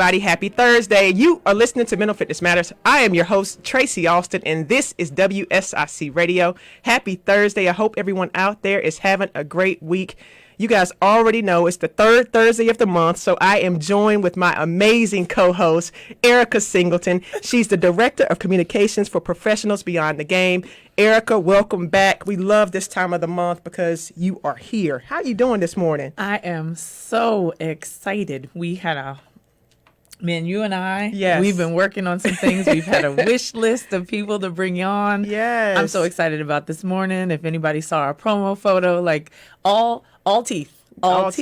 everybody. Happy Thursday. You are listening to Mental Fitness Matters. I am your host, Tracy Austin, and this is WSIC Radio. Happy Thursday. I hope everyone out there is having a great week. You guys already know it's the third Thursday of the month, so I am joined with my amazing co-host, Erica Singleton. She's the Director of Communications for Professionals Beyond the Game. Erica, welcome back. We love this time of the month because you are here. How are you doing this morning? I am so excited. We had you and I, yes, we've been working on some things. We've had a wish list of people to bring on. Yes. I'm so excited about this morning. If anybody saw our promo photo, like all teeth, all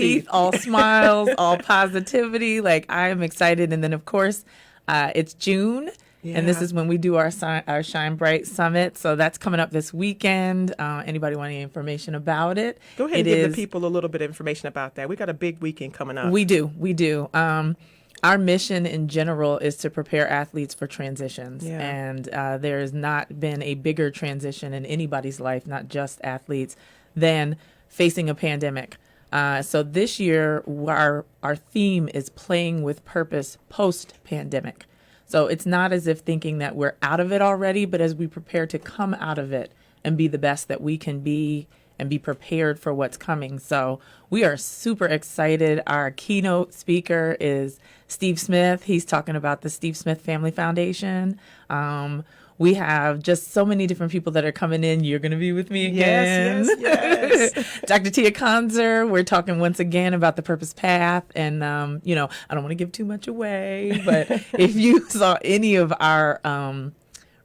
smiles, all positivity. Like, I am excited. And then, of course, it's June. Yeah. And this is when we do our Shine Bright Summit. So that's coming up this weekend. Anybody want any information about it? Go ahead and give the people a little bit of information about that. We got a big weekend coming up. We do. Our mission in general is to prepare athletes for transitions. Yeah. And there has not been a bigger transition in anybody's life, not just athletes, than facing a pandemic. So this year, our theme is playing with purpose post-pandemic. So it's not as if thinking that we're out of it already, but as we prepare to come out of it and be the best that we can be and be prepared for what's coming. So we are super excited. Our keynote speaker is Steve Smith. He's talking about the Steve Smith Family Foundation. We have just so many different people that are coming in. You're going to be with me again. Yes. Dr. Tia Konzer, we're talking once again about the purpose path. And, I don't want to give too much away, but if you saw any of our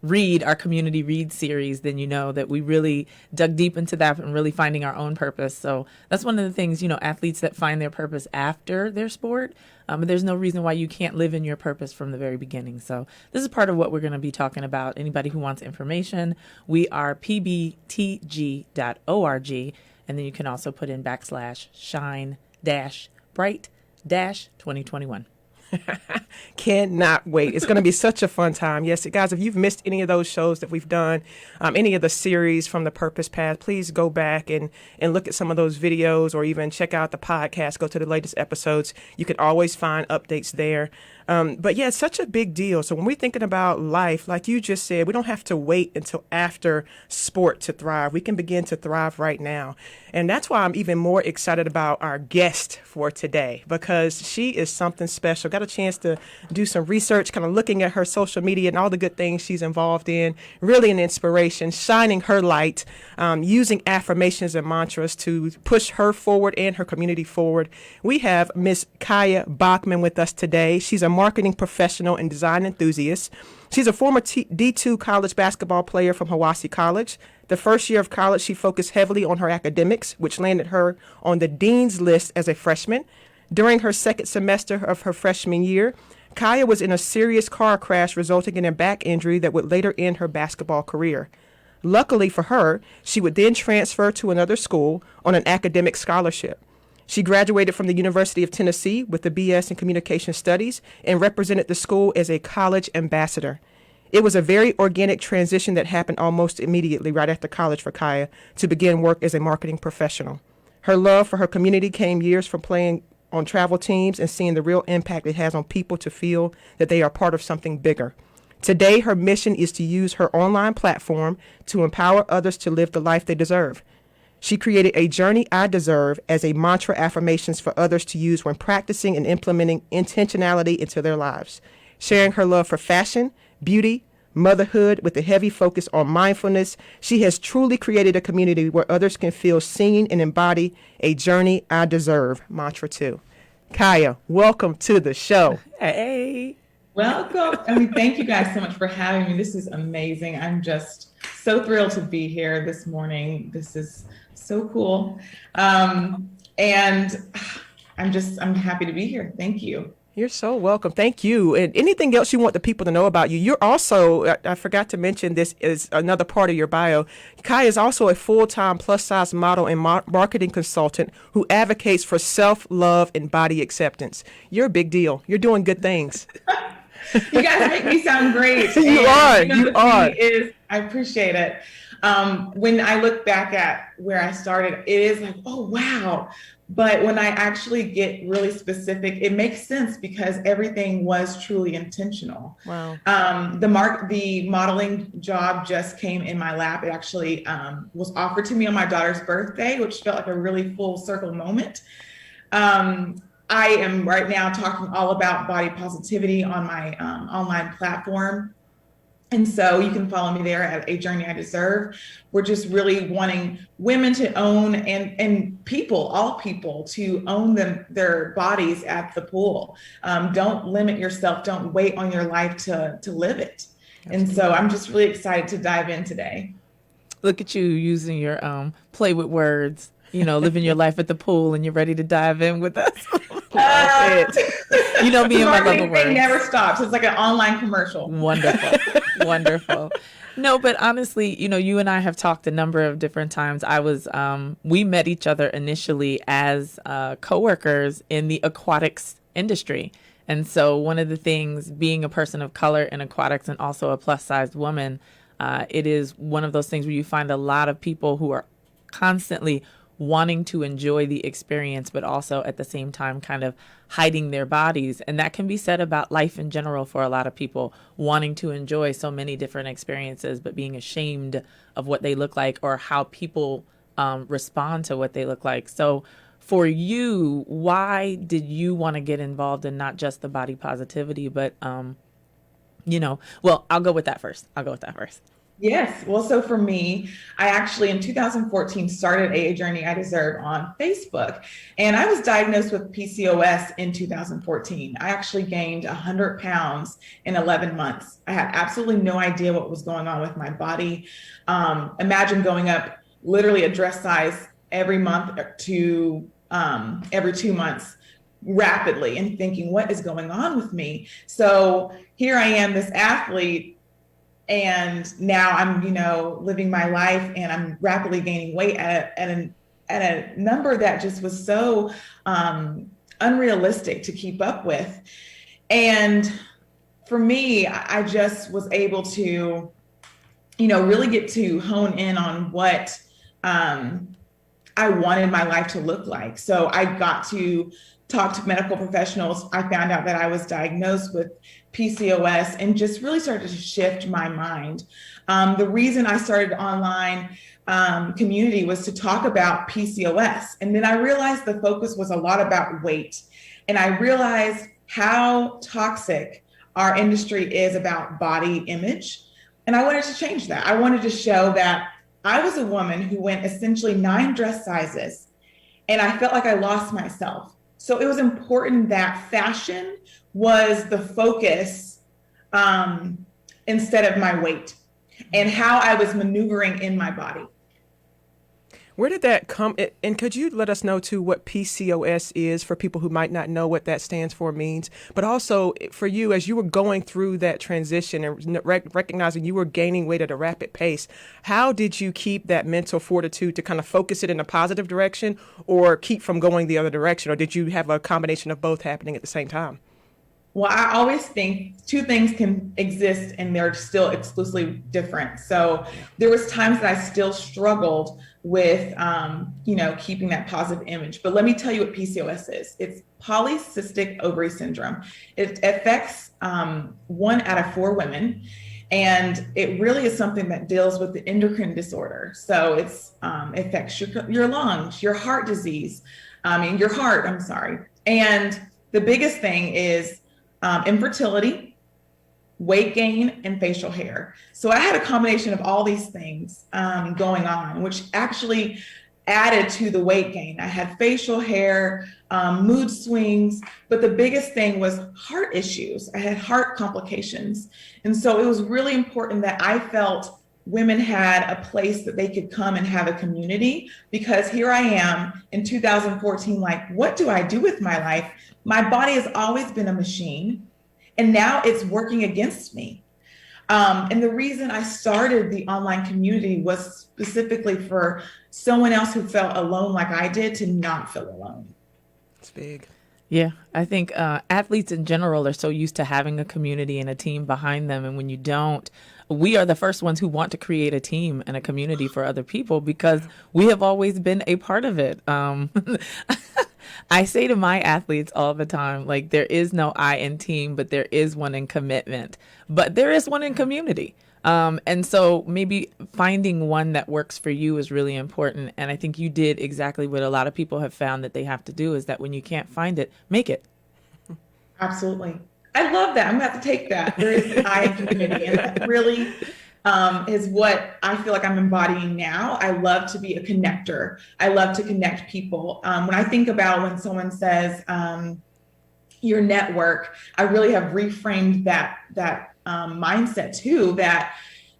our community read series, then you know that we really dug deep into that and really finding our own purpose. So that's one of the things, athletes that find their purpose after their sport, but there's no reason why you can't live in your purpose from the very beginning. So this is part of what we're going to be talking about. Anybody who wants information, we are pbtg.org, and then you can also put in /shine-bright-2021. Cannot wait. It's going to be such a fun time. Yes, guys, if you've missed any of those shows that we've done, any of the series from the Purpose Path, please go back and look at some of those videos or even check out the podcast. Go to the latest episodes. You can always find updates there. But yeah, it's such a big deal. So when we're thinking about life, like you just said, we don't have to wait until after sport to thrive. We can begin to thrive right now. And that's why I'm even more excited about our guest for today, because she is something special. Got a chance to do some research, kind of looking at her social media and all the good things she's involved in. Really an inspiration, shining her light, using affirmations and mantras to push her forward and her community forward. We have Miss Kiah Bachman with us today. She's a marketing professional and design enthusiast. She's a former D2 college basketball player from Hiwassee College. The first year of college, she focused heavily on her academics, which landed her on the dean's list as a freshman. During her second semester of her freshman year, Kiah was in a serious car crash resulting in a back injury that would later end her basketball career. Luckily for her, she would then transfer to another school on an academic scholarship. She graduated from the University of Tennessee with a BS in Communication Studies and represented the school as a college ambassador. It was a very organic transition that happened almost immediately right after college for Kiah to begin work as a marketing professional. Her love for her community came years from playing on travel teams and seeing the real impact it has on people to feel that they are part of something bigger. Today, her mission is to use her online platform to empower others to live the life they deserve. She created a Journey I Deserve as a mantra affirmations for others to use when practicing and implementing intentionality into their lives, sharing her love for fashion, beauty, motherhood with a heavy focus on mindfulness. She has truly created a community where others can feel seen and embody a Journey I Deserve mantra too. Kiah, welcome to the show. Hey. Welcome. Thank you guys so much for having me. This is amazing. I'm just so thrilled to be here this morning. This is so cool. And I'm happy to be here. Thank you. You're so welcome. Thank you. And anything else you want the people to know about you? You're also, I forgot to mention this is another part of your bio. Kiah is also a full-time plus-size model and marketing consultant who advocates for self-love and body acceptance. You're a big deal. You're doing good things. You guys make me sound great. You are. I appreciate it. When I look back at where I started, it is like, oh, wow, But when I actually get really specific, it makes sense because everything was truly intentional. Wow. The modeling job just came in my lap. It actually was offered to me on my daughter's birthday, which felt like a really full circle moment. I am right now talking all about body positivity on my online platform. And so you can follow me there at A Journey I Deserve. We're just really wanting women to own and people, all people, to own their bodies at the pool. Don't limit yourself. Don't wait on your life to live it. Absolutely. And so I'm just really excited to dive in today. Look at you using your play with words, living your life at the pool, and you're ready to dive in with us. You know me and my love of words. It never stops. It's like an online commercial. Wonderful. Wonderful. No, but honestly, you and I have talked a number of different times. We met each other initially as coworkers in the aquatics industry. And so one of the things, being a person of color in aquatics and also a plus-sized woman, it is one of those things where you find a lot of people who are constantly wanting to enjoy the experience, but also at the same time kind of hiding their bodies. And that can be said about life in general for a lot of people, wanting to enjoy so many different experiences, but being ashamed of what they look like or how people respond to what they look like. So for you, why did you want to get involved in not just the body positivity, but, well, I'll go with that first. Yes. Well, so for me, I actually in 2014 started A Journey I Deserve on Facebook, and I was diagnosed with PCOS in 2014. I actually gained 100 pounds in 11 months. I had absolutely no idea what was going on with my body. Imagine going up literally a dress size every month to every 2 months rapidly and thinking, what is going on with me? So here I am, this athlete, and now I'm, living my life, and I'm rapidly gaining weight at a number that just was so unrealistic to keep up with. And for me, I just was able to, really get to hone in on what I wanted my life to look like. So I got to talk to medical professionals. I found out that I was diagnosed with PCOS and just really started to shift my mind. The reason I started online community was to talk about PCOS. And then I realized the focus was a lot about weight. And I realized how toxic our industry is about body image. And I wanted to change that. I wanted to show that I was a woman who went essentially 9 dress sizes, and I felt like I lost myself. So it was important that fashion was the focus instead of my weight and how I was maneuvering in my body. Where did that come? And could you let us know, too, what PCOS is for people who might not know what that stands for, means? But also for you, as you were going through that transition and recognizing you were gaining weight at a rapid pace, how did you keep that mental fortitude to kind of focus it in a positive direction or keep from going the other direction? Or did you have a combination of both happening at the same time? Well, I always think 2 things can exist and they're still exclusively different. So there was times that I still struggled with, keeping that positive image. But let me tell you what PCOS is. It's polycystic ovary syndrome. It affects 1 out of 4 women. And it really is something that deals with the endocrine disorder. So it affects your lungs, your heart disease, and the biggest thing is infertility, weight gain, and facial hair. So I had a combination of all these things going on, which actually added to the weight gain. I had facial hair, mood swings, but the biggest thing was heart issues. I had heart complications. And so it was really important that I felt women had a place that they could come and have a community, because here I am in 2014, like, what do I do with my life? My body has always been a machine, and now it's working against me. And the reason I started the online community was specifically for someone else who felt alone like I did to not feel alone. It's big. Yeah, I think athletes in general are so used to having a community and a team behind them. And when you don't, we are the first ones who want to create a team and a community for other people because we have always been a part of it. I say to my athletes all the time, like, there is no I in team, but there is one in commitment, but there is one in community. And so maybe finding one that works for you is really important. And I think you did exactly what a lot of people have found that they have to do, is that when you can't find it, make it. Absolutely. I love that. I'm going to have to take that. There is an I in community. And that really is what I feel like I'm embodying now. I love to be a connector. I love to connect people. When I think about when someone says your network, I really have reframed that mindset too, that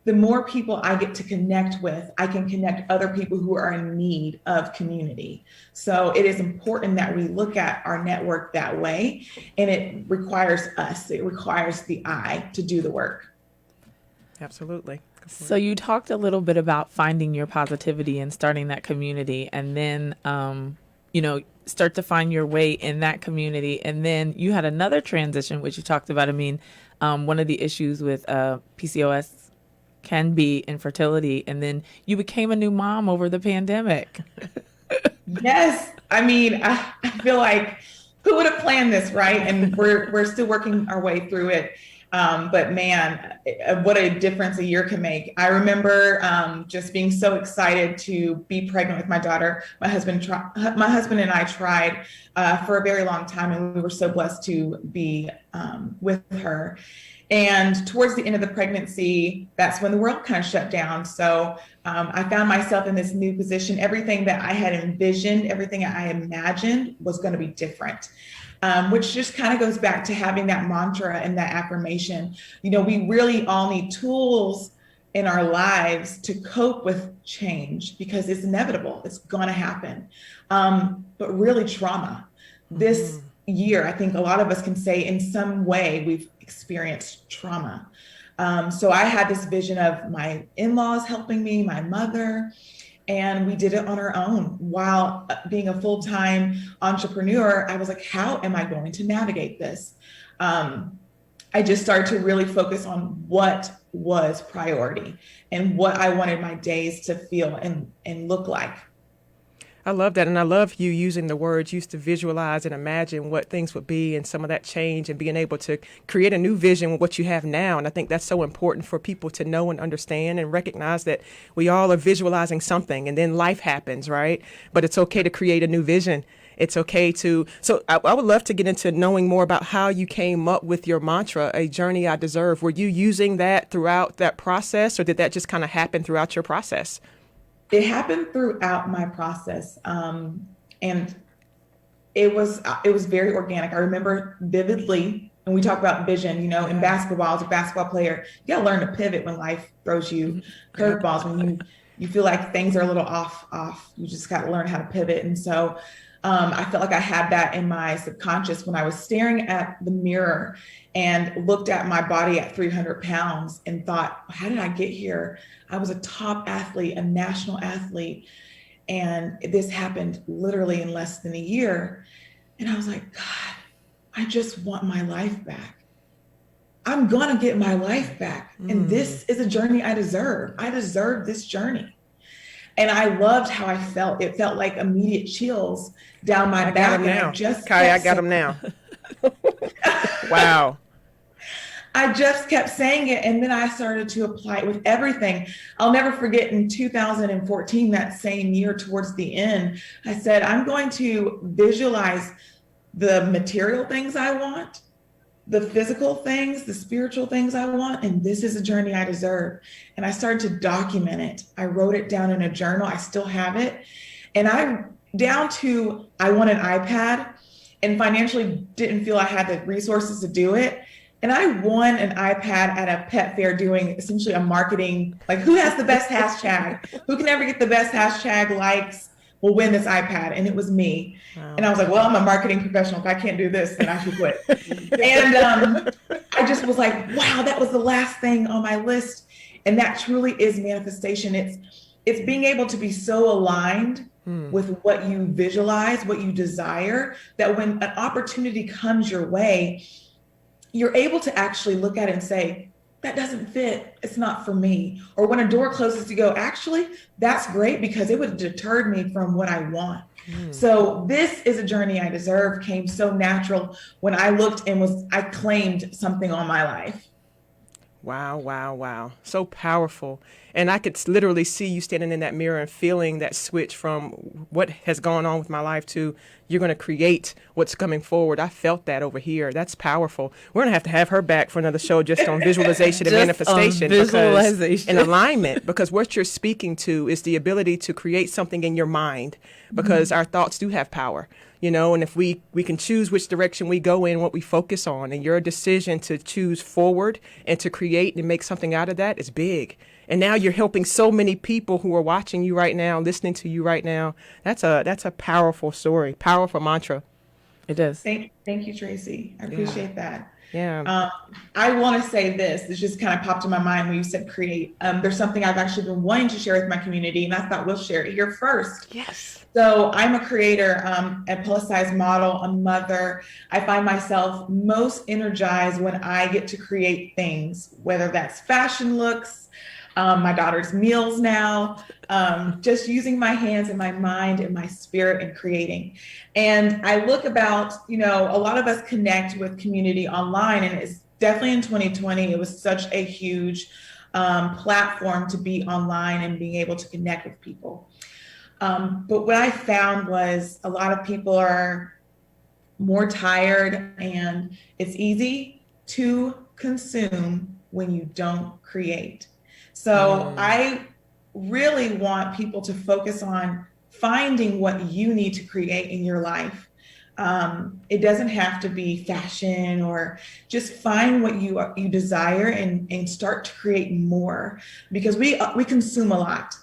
the more people I get to connect with, I can connect other people who are in need of community. So it is important that we look at our network that way, and it requires us, it requires the I to do the work. Absolutely. So you talked a little bit about finding your positivity and starting that community, and then, start to find your way in that community. And then you had another transition, which you talked about. I mean, one of the issues with PCOS can be infertility. And then you became a new mom over the pandemic. Yes. I mean, I feel like who would have planned this, right? And we're still working our way through it. But man, what a difference a year can make. I remember just being so excited to be pregnant with my daughter. My husband and I tried for a very long time, and we were so blessed to be with her. And towards the end of the pregnancy, that's when the world kind of shut down. So I found myself in this new position. Everything that I had envisioned, everything I imagined was going to be different. Which just kind of goes back to having that mantra and that affirmation. We really all need tools in our lives to cope with change because it's inevitable. It's going to happen. But really trauma. This year, I think a lot of us can say in some way we've experienced trauma. So I had this vision of my in-laws helping me, my mother, and we did it on our own. While being a full-time entrepreneur, I was like, how am I going to navigate this? I just started to really focus on what was priority and what I wanted my days to feel and look like. I love that. And I love you using the words used to visualize and imagine what things would be and some of that change and being able to create a new vision with what you have now. And I think that's so important for people to know and understand and recognize that we all are visualizing something and then life happens, right? But it's okay to create a new vision. It's okay to. So I would love to get into knowing more about how you came up with your mantra, a journey I deserve. Were you using that throughout that process, or did that just kind of happen throughout your process? It happened throughout my process. And it was very organic. I remember vividly, and we talk about vision, in basketball, as a basketball player, you gotta learn to pivot when life throws you curveballs, when you feel like things are a little off. You just gotta learn how to pivot. And so I felt like I had that in my subconscious when I was staring at the mirror and looked at my body at 300 pounds and thought, how did I get here? I was a top athlete, a national athlete. And this happened literally in less than a year. And I was like, God, I just want my life back. I'm going to get my life back. And this is a journey I deserve. I deserve this journey. And I loved how I felt. It felt like immediate chills down my back. And I got them now. Wow. I just kept saying it, and then I started to apply it with everything. I'll never forget in 2014, that same year towards the end, I said, I'm going to visualize the material things I want, the physical things, the spiritual things I want, and this is a journey I deserve. And I started to document it. I wrote it down in a journal. I still have it. And I want an iPad, and financially didn't feel I had the resources to do it. And I won an iPad at a pet fair doing essentially a marketing, like who has the best hashtag? Who can ever get the best hashtag likes will win this iPad. And it was me. Wow. And I was like, well, I'm a marketing professional. If I can't do this, then I should quit. And I just was like, wow, that was the last thing on my list. And that truly is manifestation. It's being able to be so aligned with what you visualize, what you desire, that when an opportunity comes your way, you're able to actually look at it and say, that doesn't fit. It's not for me. Or when a door closes, you go, actually, that's great because it would have deterred me from what I want. So this is a journey I deserve, came so natural when I looked and I claimed something on my life. Wow, wow, wow. So powerful. And I could literally see you standing in that mirror and feeling that switch from what has gone on with my life to you're going to create what's coming forward. I felt that over here. That's powerful. We're going to have her back for another show just on visualization and manifestation. Visualization. And alignment, because what you're speaking to is the ability to create something in your mind, because our thoughts do have power. And if we can choose which direction we go in, what we focus on, and your decision to choose forward and to create and make something out of that is big. And now you're helping so many people who are watching you right now, listening to you right now. That's a powerful story, powerful mantra. It is. Thank you, Tracy. I appreciate that. Yeah. I want to say this just kind of popped in my mind when you said create. There's something I've actually been wanting to share with my community, and I thought we'll share it here first. Yes. So I'm a creator, a plus size model, a mother. I find myself most energized when I get to create things, whether that's fashion looks, my daughter's meals now, just using my hands and my mind and my spirit and creating. And I look about, a lot of us connect with community online, and it's definitely in 2020, it was such a huge platform to be online and being able to connect with people. But what I found was a lot of people are more tired, and it's easy to consume when you don't create. So I really want people to focus on finding what you need to create in your life. It doesn't have to be fashion, or just find what you desire and start to create more, because we consume a lot.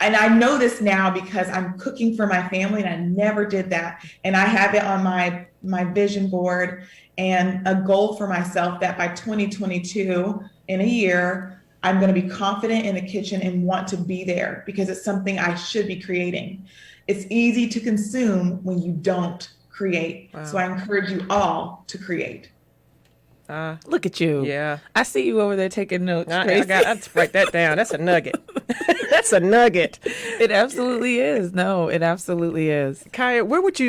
And I know this now because I'm cooking for my family, and I never did that. And I have it on my vision board and a goal for myself that by 2022, in a year, I'm going to be confident in the kitchen and want to be there because it's something I should be creating. It's easy to consume when you don't create. Wow. So I encourage you all to create. Look at you. Yeah. I see you over there taking notes. I got to write that down. That's a nugget. That's a nugget. It absolutely is. No, it absolutely is. Kiah, what would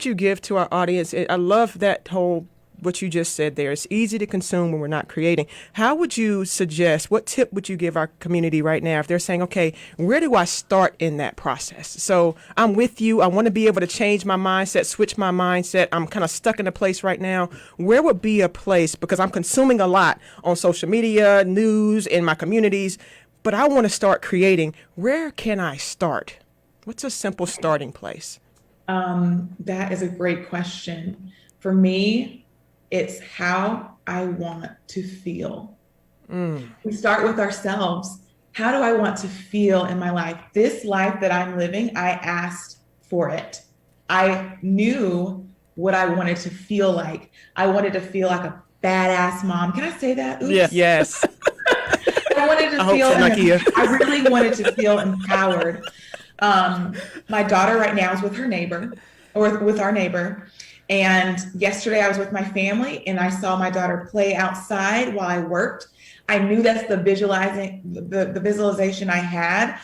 you give to our audience? I love that whole what you just said there. It's easy to consume when we're not creating. How would you suggest, what tip would you give our community right now if they're saying, okay, where do I start in that process? So I'm with you. I want to be able to change my mindset, switch my mindset. I'm kind of stuck in a place right now. Where would be a place, because I'm consuming a lot on social media, news, in my communities, but I want to start creating. Where can I start? What's a simple starting place? That is a great question. For me, it's how I want to feel. We start with ourselves. How do I want to feel in my life? This life that I'm living, I asked for it. I knew what I wanted to feel like. I wanted to feel like a badass mom. Can I say that? Oops. Yeah. Yes. I wanted to feel, I really wanted to feel empowered. My daughter right now is with her neighbor, or with our neighbor. And yesterday I was with my family and I saw my daughter play outside while I worked. I knew that's the visualization I had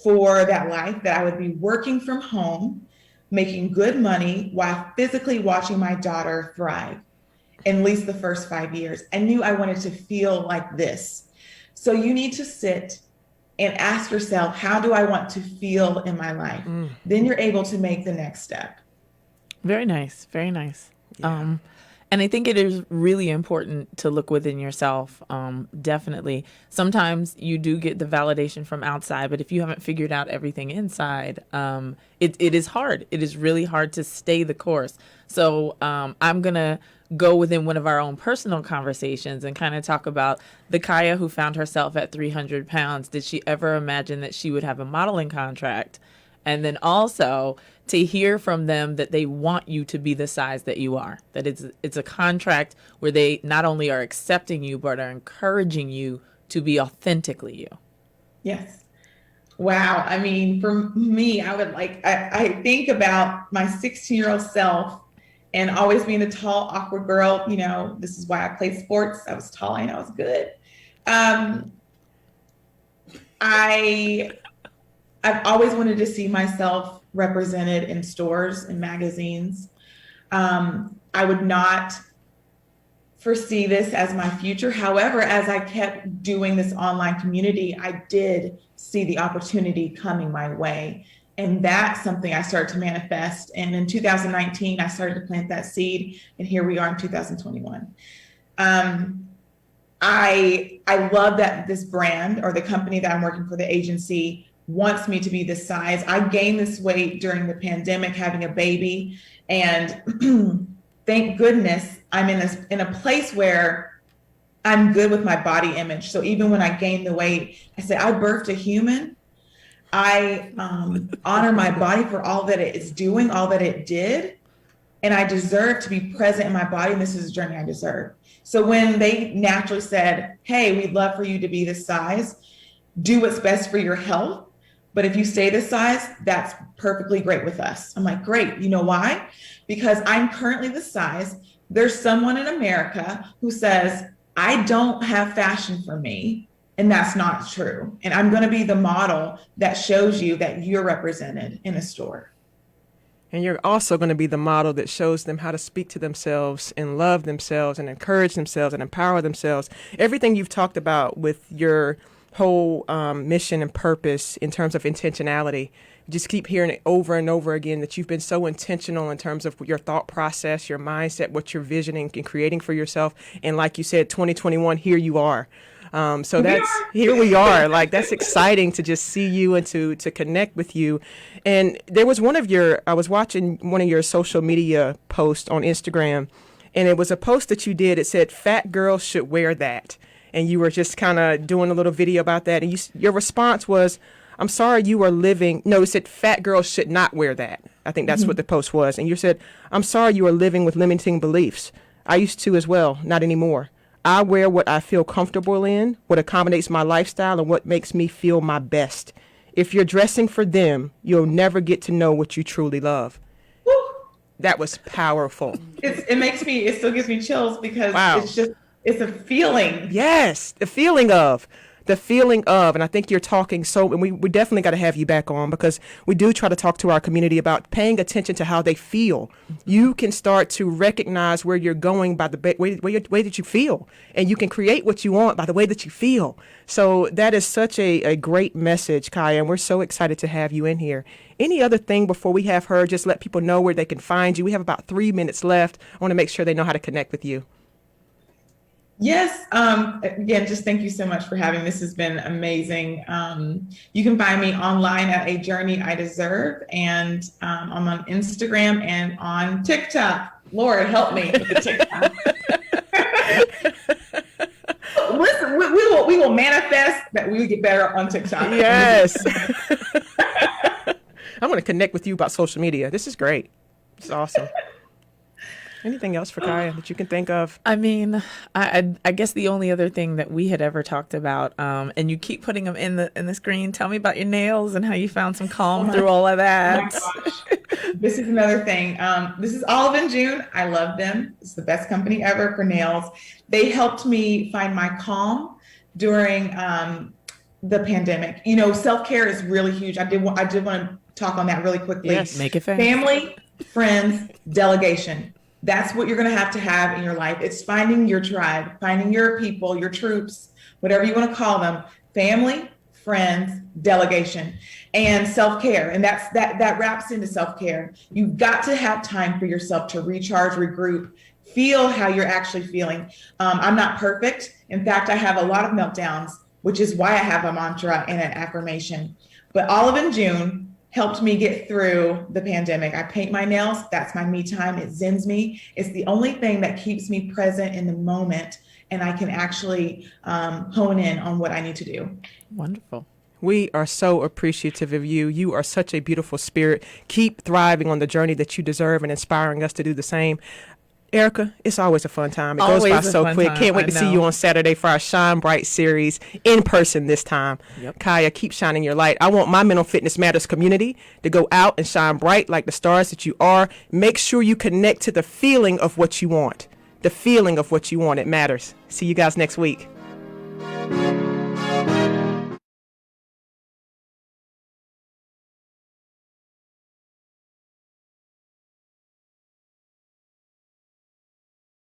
for that life, that I would be working from home, making good money while physically watching my daughter thrive. At least the first 5 years. I knew I wanted to feel like this. So you need to sit and ask yourself, how do I want to feel in my life? Then you're able to make the next step. Very nice. Very nice. Yeah. And I think it is really important to look within yourself. Definitely. Sometimes you do get the validation from outside, but if you haven't figured out everything inside, it is hard. It is really hard to stay the course. So I'm going to go within one of our own personal conversations and kind of talk about the Kiah who found herself at 300 pounds. Did she ever imagine that she would have a modeling contract? And then also to hear from them that they want you to be the size that you are, that it's a contract where they not only are accepting you, but are encouraging you to be authentically you. Yes. Wow. I mean, for me, I think about my 16-year-old self and always being the tall, awkward girl. You know, this is why I played sports. I was tall and I was good. Um, I, I've always wanted to see myself represented in stores and magazines. I would not foresee this as my future. However, as I kept doing this online community, I did see the opportunity coming my way. And that's something I started to manifest. And in 2019, I started to plant that seed. And here we are in 2021. I love that this brand or the company that I'm working for, the agency, wants me to be this size. I gained this weight during the pandemic, having a baby. And thank goodness I'm in a place where I'm good with my body image. So even when I gained the weight, I said, I birthed a human. I honor my body for all that it is doing, all that it did. And I deserve to be present in my body. And this is a journey I deserve. So when they naturally said, hey, we'd love for you to be this size, do what's best for your health. But if you stay this size, that's perfectly great with us. I'm like, great. You know why? Because I'm currently this size. There's someone in America who says, I don't have fashion for me. And that's not true. And I'm going to be the model that shows you that you're represented in a store. And you're also going to be the model that shows them how to speak to themselves and love themselves and encourage themselves and empower themselves. Everything you've talked about with your whole mission and purpose in terms of intentionality, just keep hearing it over and over again, that you've been so intentional in terms of your thought process, your mindset, what you're visioning and creating for yourself. And like you said, 2021, here you are. So that's here we are. Like, that's exciting to just see you and to connect with you. And there was I was watching one of your social media posts on Instagram, and it was a post that you did. It said, fat girls should wear that. And you were just kind of doing a little video about that. And your response was, I'm sorry you are living. No, it said fat girls should not wear that. I think that's what the post was. And you said, I'm sorry you are living with limiting beliefs. I used to as well, not anymore. I wear what I feel comfortable in, what accommodates my lifestyle, and what makes me feel my best. If you're dressing for them, you'll never get to know what you truly love. Woo. That was powerful. It still gives me chills because Wow. it's a feeling. Yes, the feeling of. And I think you're talking and we definitely got to have you back on, because we do try to talk to our community about paying attention to how they feel. You can start to recognize where you're going by the way that you feel, and you can create what you want by the way that you feel. So that is such a great message, Kiah, and we're so excited to have you in here. Any other thing before we have her, just let people know where they can find you. We have about 3 minutes left. I want to make sure they know how to connect with you. Yes. Again, just thank you so much for having me. This has been amazing. You can find me online at A Journey I Deserve, and I'm on Instagram and on TikTok. Lord, help me with the TikTok. Listen, we will manifest that we will get better on TikTok. Yes. I'm going to connect with you about social media. This is great. It's awesome. Anything else for Kiah that you can think of? I mean, I guess the only other thing that we had ever talked about, and you keep putting them in the screen. Tell me about your nails and how you found some calm through all of that. Oh my gosh. This is another thing. This is Olive and June. I love them. It's the best company ever for nails. They helped me find my calm during the pandemic. You know, self-care is really huge. I did want to talk on that really quickly. Yes, make it fast. Family, friends, delegation. That's what you're going to have in your life. It's finding your tribe, finding your people, your troops, whatever you want to call them. Family, friends, delegation, and self-care. And that wraps into self-care. You've got to have time for yourself to recharge, regroup, feel how you're actually feeling. I'm not perfect. In fact, I have a lot of meltdowns, which is why I have a mantra and an affirmation. But Olive and June helped me get through the pandemic. I paint my nails. That's my me time. It zens me. It's the only thing that keeps me present in the moment, and I can actually hone in on what I need to do. Wonderful. We are so appreciative of you. You are such a beautiful spirit. Keep thriving on the journey that you deserve and inspiring us to do the same. Erica, it's always a fun time. It Always goes by a so fun quick. time, Can't wait I to see know. you on Saturday for our Shine Bright series in person this time. Yep. Kiah, keep shining your light. I want my Mental Fitness Matters community to go out and shine bright like the stars that you are. Make sure you connect to the feeling of what you want. The feeling of what you want. It matters. See you guys next week.